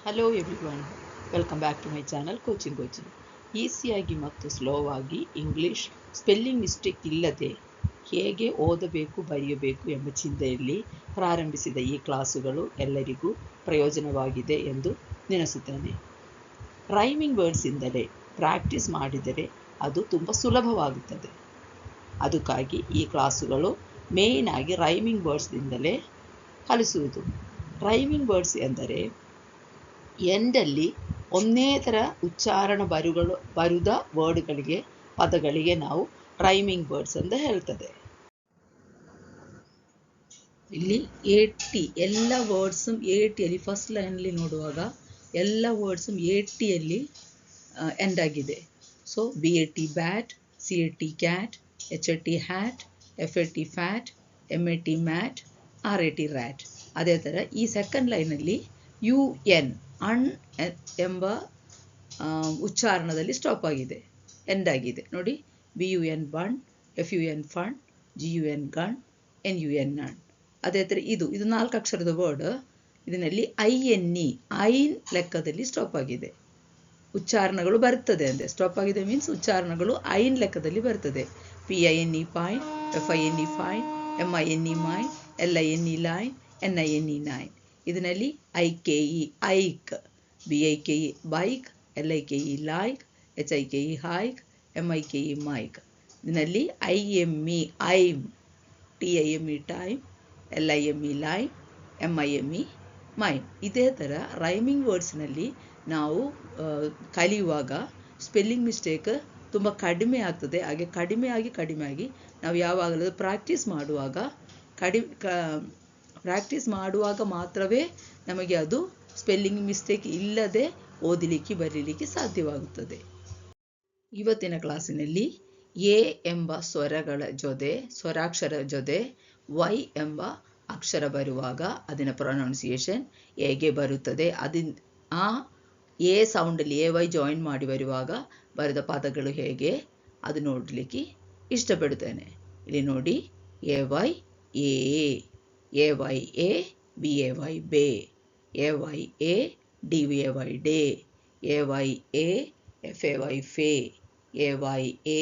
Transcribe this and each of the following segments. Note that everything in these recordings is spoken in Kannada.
Hello everyone, welcome back to my channel coaching. ಈಸಿಯಾಗಿ ಮತ್ತು ಸ್ಲೋವಾಗಿ ಇಂಗ್ಲೀಷ್ ಸ್ಪೆಲ್ಲಿಂಗ್ ಮಿಸ್ಟೇಕ್ ಇಲ್ಲದೆ ಹೇಗೆ ಓದಬೇಕು ಬರೆಯಬೇಕು ಎಂಬ ಚಿಂತೆಯಲ್ಲಿ ಪ್ರಾರಂಭಿಸಿದ ಈ ಕ್ಲಾಸುಗಳು ಎಲ್ಲರಿಗೂ ಪ್ರಯೋಜನವಾಗಿದೆ ಎಂದು ನೆನೆಸುತ್ತೇನೆ. ರೈಮಿಂಗ್ ವರ್ಡ್ಸಿಂದಲೇ ಪ್ರಾಕ್ಟೀಸ್ ಮಾಡಿದರೆ ಅದು ತುಂಬ ಸುಲಭವಾಗುತ್ತದೆ. ಅದಕ್ಕಾಗಿ ಈ ಕ್ಲಾಸುಗಳು ಮೇಯ್ನ್ ಆಗಿ ರೈಮಿಂಗ್ ವರ್ಡ್ಸ್ನಿಂದಲೇ ಕಲಿಸುವುದು. ರೈಮಿಂಗ್ ವರ್ಡ್ಸ್ ಎಂದರೆ ಎಂಡಲ್ಲಿ ಒಂದೇ ಥರ ಉಚ್ಚಾರಣ ಬರುದ ವರ್ಡ್ಗಳಿಗೆ ಪದಗಳಿಗೆ ನಾವು ರೈಮಿಂಗ್ ವರ್ಡ್ಸ್ ಅಂತ ಹೇಳ್ತದೆ. ಇಲ್ಲಿ 80 ಎಲ್ಲ ವರ್ಡ್ಸು 80ಯಲ್ಲಿ ಫಸ್ಟ್ ಲೈನಲ್ಲಿ ನೋಡುವಾಗ ಎಲ್ಲ ವರ್ಡ್ಸು 80ಯಲ್ಲಿ ಎಂಡ್ ಆಗಿದೆ. So BAT bat, CAT cat, HAT hat, FAT fat, MAT mat, RAT rat. ಅದೇ ಥರ ಈ ಸೆಕೆಂಡ್ ಲೈನಲ್ಲಿ UN ಅಣ್ ಎಂಬ ಉಚ್ಚಾರಣದಲ್ಲಿ ಸ್ಟಾಪ್ ಆಗಿದೆ, ಎಂಡ್ ಆಗಿದೆ ನೋಡಿ. BUN ಬಣ್, FUN ಫಣ್, GUN ಗಣ್, NUN ನಣ್. ಅದೇ ಥರ ಇದು 4 ಅಕ್ಷರದ ವರ್ಡ್. ಇದರಲ್ಲಿ INE ಐನ್ ಲೆಕ್ಕದಲ್ಲಿ ಸ್ಟಾಪ್ ಆಗಿದೆ. ಉಚ್ಚಾರಣಗಳು ಬರ್ತದೆ ಅಂದರೆ ಸ್ಟಾಪ್ ಆಗಿದೆ ಮೀನ್ಸ್ ಉಚ್ಚಾರಣಗಳು ಐನ್ ಲೆಕ್ಕದಲ್ಲಿ ಬರ್ತದೆ. PINE pine, FINE fine, MINE mine, LINE line, NINE nine. ಇದರಲ್ಲಿ IKE ike, BIKE bike, LIKE like, HIKE hike, MIKE mike. ಇದರಲ್ಲಿ IME ime, TIME time, LIME lime, MIME mime. ಇದೇ ಥರ ರೈಮಿಂಗ್ ವರ್ಡ್ಸ್ನಲ್ಲಿ ನಾವು ಕಲಿಯುವಾಗ ಸ್ಪೆಲ್ಲಿಂಗ್ ಮಿಸ್ಟೇಕ್ ತುಂಬ ಕಡಿಮೆ ಆಗ್ತದೆ. ಹಾಗೆ ಕಡಿಮೆ ಆಗಿ ನಾವು ಯಾವಾಗಲೂ ಪ್ರಾಕ್ಟೀಸ್ ಮಾಡುವಾಗ ಮಾತ್ರವೇ ನಮಗೆ ಅದು ಸ್ಪೆಲ್ಲಿಂಗ್ ಮಿಸ್ಟೇಕ್ ಇಲ್ಲದೆ ಓದಲಿಕ್ಕೆ ಬರೀಲಿಕ್ಕೆ ಸಾಧ್ಯವಾಗುತ್ತದೆ. ಇವತ್ತಿನ ಕ್ಲಾಸಿನಲ್ಲಿ ಎ ಎಂಬ ಸ್ವರಾಕ್ಷರ ಜೊತೆ ವೈ ಎಂಬ ಅಕ್ಷರ ಬರುವಾಗ ಅದರ ಪ್ರೊನೌನ್ಸಿಯೇಷನ್ ಹೇಗೆ ಬರುತ್ತದೆ, ಆ ಎ ಸೌಂಡಲ್ಲಿ AY ಜಾಯಿನ್ ಮಾಡಿ ಬರುವಾಗ ಬರೆದ ಪದಗಳು ಹೇಗೆ ಅದು ನೋಡಲಿಕ್ಕೆ ಇಷ್ಟಪಡುತ್ತೇನೆ. ಇಲ್ಲಿ ನೋಡಿ, AY A, AY A, BAY bay, AY A, DVAY day, AY A, FAY fay, AY A,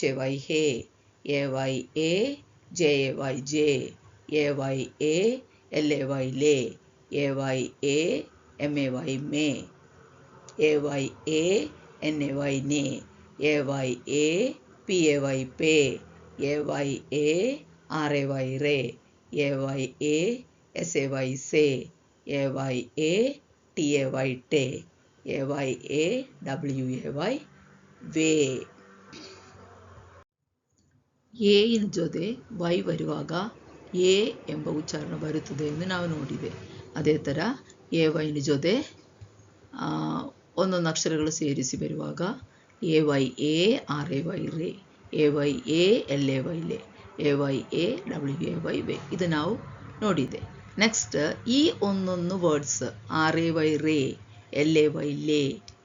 HAY hay, AY A, JAY jay, AY A, LAY lay, AY A, MAY may, AY A, NAY nay, AY A, PAY pay, AY A, RAY ray, AY A, SAY say, AY A, TAY tay, AY A, WAY way. A ಜೊತೆ ವೈ ಬರುವಾಗ ಎ ಎಂಬ ಉಚ್ಚಾರಣ ಬರುತ್ತದೆ ಎಂದು ನಾವು ನೋಡಿದೆ. ಅದೇ ಥರ AY ಜೊತೆ ಒಂದೊಂದು ಅಕ್ಷರಗಳು ಸೇರಿಸಿ ಬರುವಾಗ AY A, RAY ray, AY A, LAY lay, AY A, WAY way. ಇದು ನಾವು ನೋಡಿದೆ. ನೆಕ್ಸ್ಟ್ ಈ ಒಂದೊಂದು ವರ್ಡ್ಸ್ RAY ರೇ, LAY ಲೇ,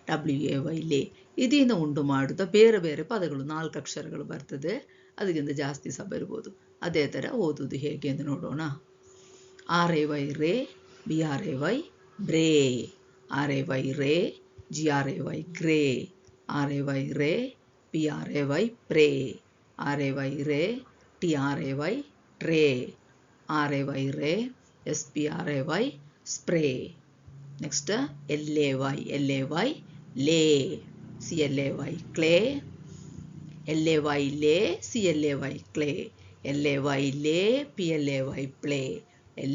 WAY ಲೇ ಇದರಿಂದ ಉಂಟು ಮಾಡಿದ ಬೇರೆ ಬೇರೆ ಪದಗಳು 4 ಅಕ್ಷರಗಳು ಬರ್ತದೆ. ಅದಕ್ಕಿಂತ ಜಾಸ್ತಿ ಸಹ ಬರ್ಬೋದು. ಅದೇ ಥರ ಓದುವುದು ಹೇಗೆ ಎಂದು ನೋಡೋಣ. RAY ರೇ, BRAY ಬ್ರೇ, RAY ರೇ, GRAY ಗ್ರೇ, RAY ರೇ, PRAY ಪ್ರೇ, RAY ರೇ, TRAY ಟ್ರೇ, RAY ರೇ, SPRAY ಸ್ಪ್ರೇ. ನೆಕ್ಸ್ಟ್ LAY ಲೇ, CLAY ಕ್ಲೇ, LAY ಲೇ, CLAY clay, LAY lay, PLAY play,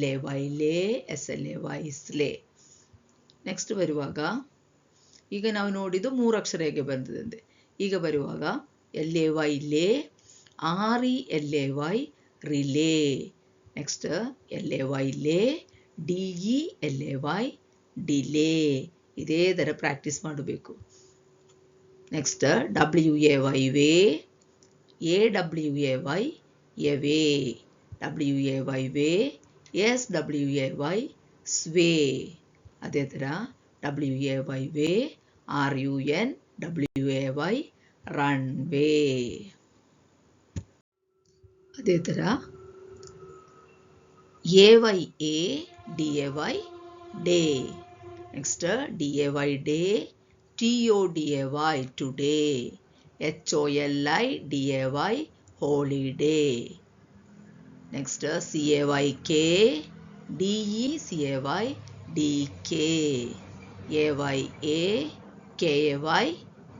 LAY ಲೇ, SLAY ಸ್ಲೇ. ನೆಕ್ಸ್ಟ್ ಬರುವಾಗ ಈಗ ನಾವು ನೋಡಿದ್ದು 3 ಅಕ್ಷರ ಹೇಗೆ ಬಂದದಂತೆ. ಈಗ ಬರುವಾಗ LAY ಲೇ, RELAY ರಿಲೇ. ನೆಕ್ಸ್ಟ್ LAY ಲೇ, DELAY ಡಿಲೇ. ಇದೇ ಥರ ಪ್ರಾಕ್ಟೀಸ್ ಮಾಡಬೇಕು. Next WAY way, AWAY ಎವೇ, WAY way, SWAY ಸ್ವೇ. ಅದೇ ಥರ WAY way, RUNWAY run way. ಅದೇ ಥರ AYA DAY day. Next, day, day, today, today, holiday, holiday. Next, cayk, decayk, aya,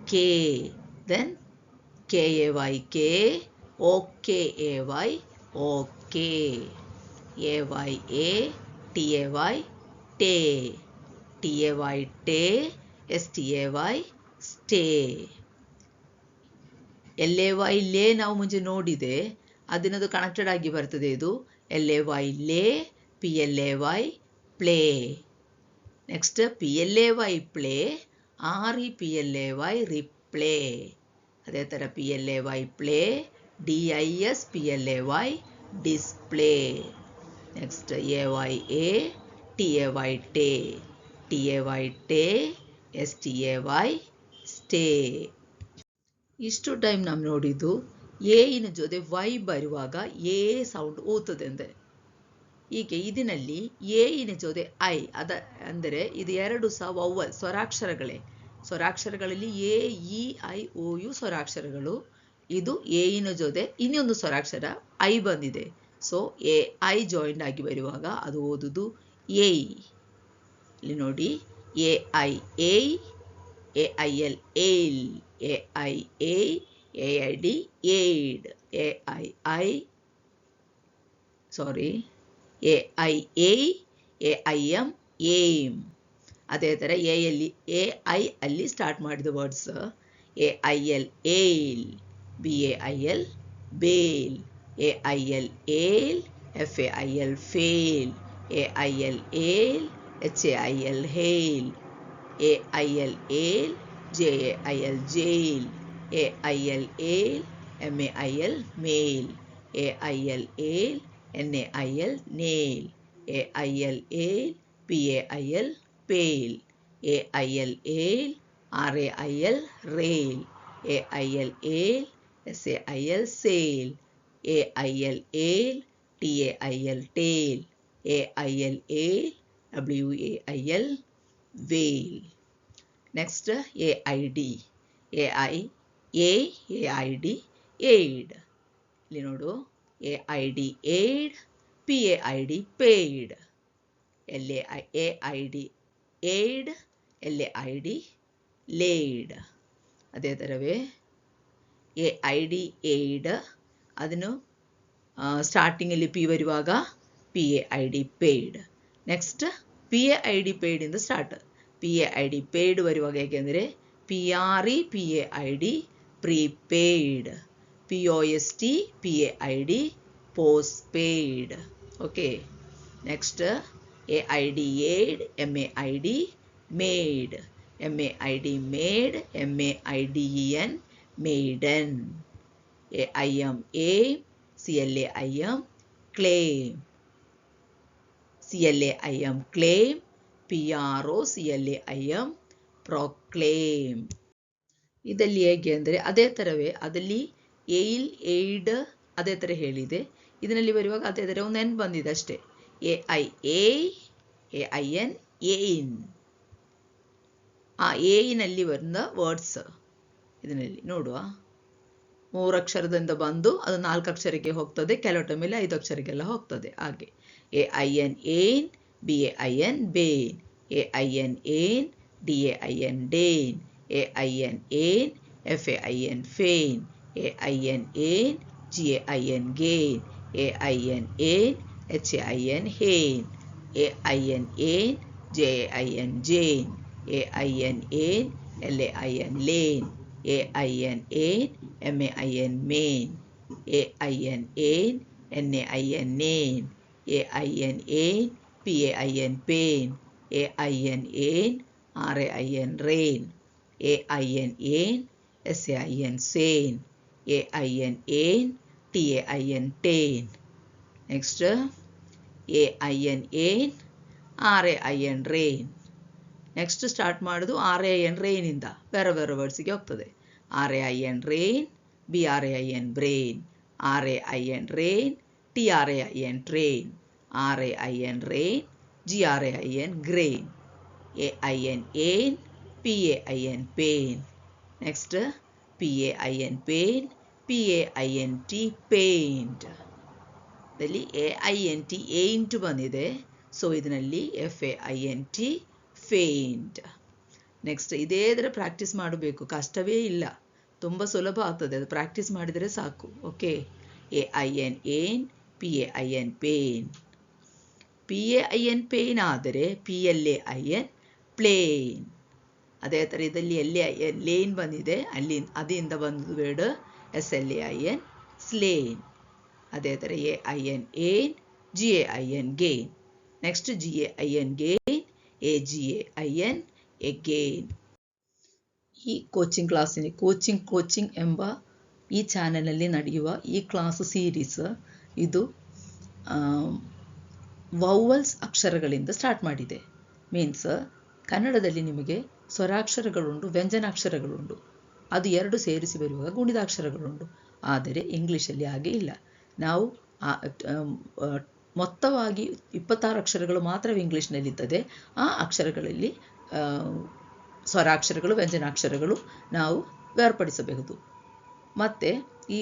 kayk, then kayk, okay, okay, aya, tay, tay, stay, stay. LAY ಲೇ ನಾವು ಮುಂಚೆ ನೋಡಿದೆ, ಅದನ್ನದು ಕನೆಕ್ಟೆಡ್ ಆಗಿ ಬರ್ತದೆ. ಇದು LAY lay, PLAY play. Next PLAY play, REPLAY replay. ಅದೇ ಥರ PLAY play, DISPLAY display. Next AYA, TAY tay, TAY tay, STAY stay. ಇಷ್ಟು ಟೈಮ್ ನಾವು ನೋಡಿದ್ದು ಎಯಿನ ಜೊತೆ ವೈ ಬರುವಾಗ ಎ ಸೌಂಡ್ ಓದ್ತದೆ ಅಂದರೆ. ಹೀಗೆ ಇದರಲ್ಲಿ ಎಯಿನ ಜೊತೆ ಐ ಅಂದರೆ ಇದು ಎರಡು ಸಹ ವೌವಲ್ ಸ್ವರಾಕ್ಷರಗಳೇ. ಸ್ವರಾಕ್ಷರಗಳಲ್ಲಿ A, E, I, O, U ಸ್ವರಾಕ್ಷರಗಳು. ಇದು ಎಯಿನ ಜೊತೆ ಇನ್ನೊಂದು ಸ್ವರಾಕ್ಷರ ಐ ಬಂದಿದೆ. ಸೊ ಎ ಐ ಜಾಯಿಂಟ್ ಆಗಿ ಬರುವಾಗ ಅದು ಓದುದು ಎಯ್. ಇಲ್ಲಿ ನೋಡಿ, ಎ ಐ ಏಯ್, AIL ail, AIA, AID aid, AII sorry AIA, AIM aim. ಅದೇ ಥರ AI ಅಲ್ಲಿ ಸ್ಟಾರ್ಟ್ ಮಾಡಿದ words AIL ail, BAIL bail, AIL ail, FAIL fail, AIL ail, HAIL hail, AIL ail, JAIL jail, AIL ail, MAIL ಮೇಲ್, AIL ail, NAIL nail, AIL ail, PAIL pale, AIL ail, RAIL rail, AIL ail, SAIL sail, AIL ail, TAIL tail, AIL ail, WAIL whale. Next AID, AID aid. ಇಲ್ಲಿ ನೋಡು, AID aid, PAID paid, AID aid, LAID laid. ಅದೇ ಥರವೇ AID aid ಅದನ್ನು ಸ್ಟಾರ್ಟಿಂಗಲ್ಲಿ ಪಿ ಬರುವಾಗ PAID paid. Next PAID paid ಇಂದ ಸ್ಟಾರ್ಟ್. PAID paid ಬರುವಾಗ ಏಕೆಂದರೆ PREPAID prepaid, POST PAID postpaid. Okay. Next AID aid, MAID made, MAID made, MAIDEN maiden, AIM aim, CLAIM claim, CLAIM claim, PROCLAIM proclaim. ಇದರಲ್ಲಿ ಹೇಗೆ ಅಂದರೆ ಅದೇ ಥರವೇ ಅದಲ್ಲಿ ಏಲ್ ಏಯ್ಡ್ ಅದೇ ಥರ ಹೇಳಿದೆ. ಇದರಲ್ಲಿ ಬರುವಾಗ ಅದೇ ಥರ ಒಂದು ಎನ್ ಬಂದಿದೆ ಅಷ್ಟೇ. AIA, AIN ಏನ್. ಆ ಏನಲ್ಲಿ ಬಂದ ವರ್ಡ್ಸ್ ಇದರಲ್ಲಿ ನೋಡುವ. 3 ಅಕ್ಷರದಿಂದ ಬಂದು ಅದು 4 ಅಕ್ಷರಕ್ಕೆ ಹೋಗ್ತದೆ, ಕೆಲವು ಟೈಮಲ್ಲಿ 5 ಅಕ್ಷರಕ್ಕೆಲ್ಲ ಹೋಗ್ತದೆ. ಹಾಗೆ AIN ಏನ್, BAIN ಬೇನ್, AIN ಏನ್, DAIN ಡೇನ್, AIN ಏನ್, FAIN ಫೇನ್, AIN ಏನ್, GAIN ಗೇನ್, AIN ಏನ್, HAIN ಹೇನ್, AIN ಏನ್, JAIN ಜೇನ್, AIN ಏನ್, LAIN ಲೇನ್, AIN ಏನ್, MAIN ಮೇನ್, AIN ಏನ್, NAIN ನೇನ್, AIN ಏನ್, PAIN ಪೇನ್, AIN ಏನ್, RAIN ರೇನ್, AIN ಏನ್, SAIN ಸೇನ್, AIN ಏನ್, TAIN ಟೇನ್. ನೆಕ್ಸ್ಟ್ AIN ಏನ್, RAIN ರೇನ್. ನೆಕ್ಸ್ಟ್ ಸ್ಟಾರ್ಟ್ ಮಾಡೋದು RAIN ರೇನಿಂದ ಬೇರೆ ಬೇರೆ ವರ್ಡ್ಸಿಗೆ ಹೋಗ್ತದೆ. RAIN rain, BRAIN brain, RAIN rain, TRAIN train, RAIN rain, GRAIN grain, AIN ain, PAIN pain. Next PAIN pain, PAINT paint. ಇದರಲ್ಲಿ AINT ain't ಬಂದಿದೆ, ಸೊ ಇದರಲ್ಲಿ FAINT faint. ನೆಕ್ಸ್ಟ್ ಇದೇ ಥರ ಪ್ರಾಕ್ಟೀಸ್ ಮಾಡಬೇಕು, ಕಷ್ಟವೇ ಇಲ್ಲ, ತುಂಬ ಸುಲಭ ಆಗ್ತದೆ, ಅದು ಪ್ರಾಕ್ಟೀಸ್ ಮಾಡಿದರೆ ಸಾಕು. Okay, AIN ain, PAIN pain. PAIN pain ಆದರೆ PLAIN ಪ್ಲೇನ್. ಅದೇ ಥರ ಇದರಲ್ಲಿ LAIN ಲೇನ್ ಬಂದಿದೆ, ಅಲ್ಲಿ ಅದರಿಂದ ಬಂದು ವರ್ಡ್ SLAIN ಸ್ಲೇನ್. ಅದೇ ಥರ AIN ain, GAIN gain. Next GAIN gain, AGAIN again. ಈ ಕೋಚಿಂಗ್ ಕ್ಲಾಸಿನ ಕೋಚಿಂಗ್ ಎಂಬ ಈ ಚಾನಲಲ್ಲಿ ನಡೆಯುವ ಈ ಕ್ಲಾಸ್ ಸೀರೀಸ್ ಇದು ವೌವಲ್ಸ್ ಅಕ್ಷರಗಳಿಂದ ಸ್ಟಾರ್ಟ್ ಮಾಡಿದೆ. ಮೀನ್ಸ್ ಕನ್ನಡದಲ್ಲಿ ನಿಮಗೆ ಸ್ವರಾಕ್ಷರಗಳುಂಟು, ವ್ಯಂಜನಾಕ್ಷರಗಳುಂಟು, ಅದು ಎರಡು ಸೇರಿಸಿ ಬರುವಾಗ ಗುಣಿತಾಕ್ಷರಗಳುಂಟು. ಆದರೆ ಇಂಗ್ಲೀಷಲ್ಲಿ ಹಾಗೆ ಇಲ್ಲ. ನಾವು ಮೊತ್ತವಾಗಿ 26 ಅಕ್ಷರಗಳು ಮಾತ್ರವೇ ಇಂಗ್ಲೀಷ್ನಲ್ಲಿರ್ತದೆ. ಆ ಅಕ್ಷರಗಳಲ್ಲಿ ಸ್ವರಾಕ್ಷರಗಳು, ವ್ಯಂಜನಾಕ್ಷರಗಳು ನಾವು ಬೇರ್ಪಡಿಸಬಹುದು. ಮತ್ತು ಈ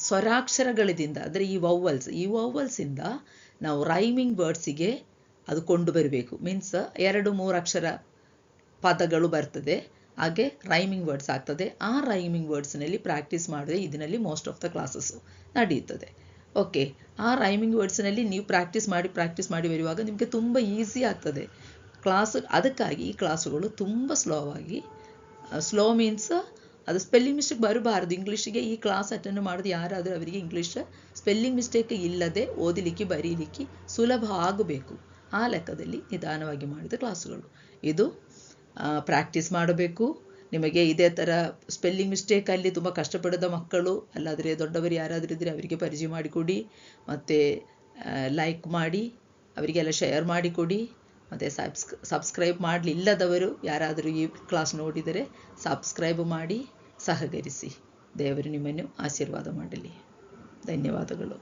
ಸ್ವರಾಕ್ಷರಗಳಿಂದ ಅಂದರೆ ಈ ವೌವಲ್ಸಿಂದ ನಾವು ರೈಮಿಂಗ್ ವರ್ಡ್ಸಿಗೆ ಅದು ಕೊಂಡು ಬರಬೇಕು. ಮೀನ್ಸ್ 2-3 ಅಕ್ಷರ ಪದಗಳು ಬರ್ತದೆ, ಹಾಗೆ ರೈಮಿಂಗ್ ವರ್ಡ್ಸ್ ಆಗ್ತದೆ. ಆ ರೈಮಿಂಗ್ ವರ್ಡ್ಸ್ನಲ್ಲಿ ಪ್ರಾಕ್ಟೀಸ್ ಮಾಡಿದ್ರೆ ಇದರಲ್ಲಿ ಮೋಸ್ಟ್ ಆಫ್ ದ ಕ್ಲಾಸಸ್ ನಡೆಯುತ್ತದೆ. ಓಕೆ, ಆ ರೈಮಿಂಗ್ ವರ್ಡ್ಸ್ನಲ್ಲಿ ನೀವು ಪ್ರಾಕ್ಟೀಸ್ ಮಾಡಿ ಬರುವಾಗ ನಿಮಗೆ ತುಂಬ ಈಸಿ ಆಗ್ತದೆ ಕ್ಲಾಸ್. ಅದಕ್ಕಾಗಿ ಈ ಕ್ಲಾಸುಗಳು ತುಂಬ ಸ್ಲೋ ಮೀನ್ಸ್ ಅದು ಸ್ಪೆಲ್ಲಿಂಗ್ ಮಿಸ್ಟೇಕ್ ಬರಬಾರದು. ಇಂಗ್ಲೀಷಿಗೆ ಈ ಕ್ಲಾಸ್ ಅಟೆಂಡ್ ಮಾಡೋದು ಯಾರಾದರೂ ಅವರಿಗೆ ಇಂಗ್ಲೀಷ್ ಸ್ಪೆಲ್ಲಿಂಗ್ ಮಿಸ್ಟೇಕ್ ಇಲ್ಲದೆ ಓದಲಿಕ್ಕೆ ಬರೀಲಿಕ್ಕೆ ಸುಲಭ ಆಗಬೇಕು. ಆ ಲೆಕ್ಕದಲ್ಲಿ ನಿಧಾನವಾಗಿ ಮಾಡಿದ ಕ್ಲಾಸುಗಳು. ಇದು ಪ್ರಾಕ್ಟೀಸ್ ಮಾಡಬೇಕು. ನಿಮಗೆ ಇದೇ ಥರ ಸ್ಪೆಲ್ಲಿಂಗ್ ಮಿಸ್ಟೇಕಲ್ಲಿ ತುಂಬ ಕಷ್ಟಪಡದ ಮಕ್ಕಳು ಅಲ್ಲಾದರೆ ದೊಡ್ಡವರು ಯಾರಾದರೂ ಇದ್ದರೆ ಅವರಿಗೆ ಪರಿಚಯ ಮಾಡಿಕೊಡಿ, ಮತ್ತು ಲೈಕ್ ಮಾಡಿ ಅವರಿಗೆಲ್ಲ ಶೇರ್ ಮಾಡಿಕೊಡಿ. ಮತ್ತು ಸಬ್ಸ್ಕ್ರೈಬ್ ಮಾಡಲಿಲ್ಲದವರು ಯಾರಾದರೂ ಈ ಕ್ಲಾಸ್ ನೋಡಿದರೆ ಸಬ್ಸ್ಕ್ರೈಬ್ ಮಾಡಿ ಸಹಕರಿಸಿ. ದೇವರು ನಿಮ್ಮನ್ನು ಆಶೀರ್ವಾದ ಮಾಡಲಿ. ಧನ್ಯವಾದಗಳು.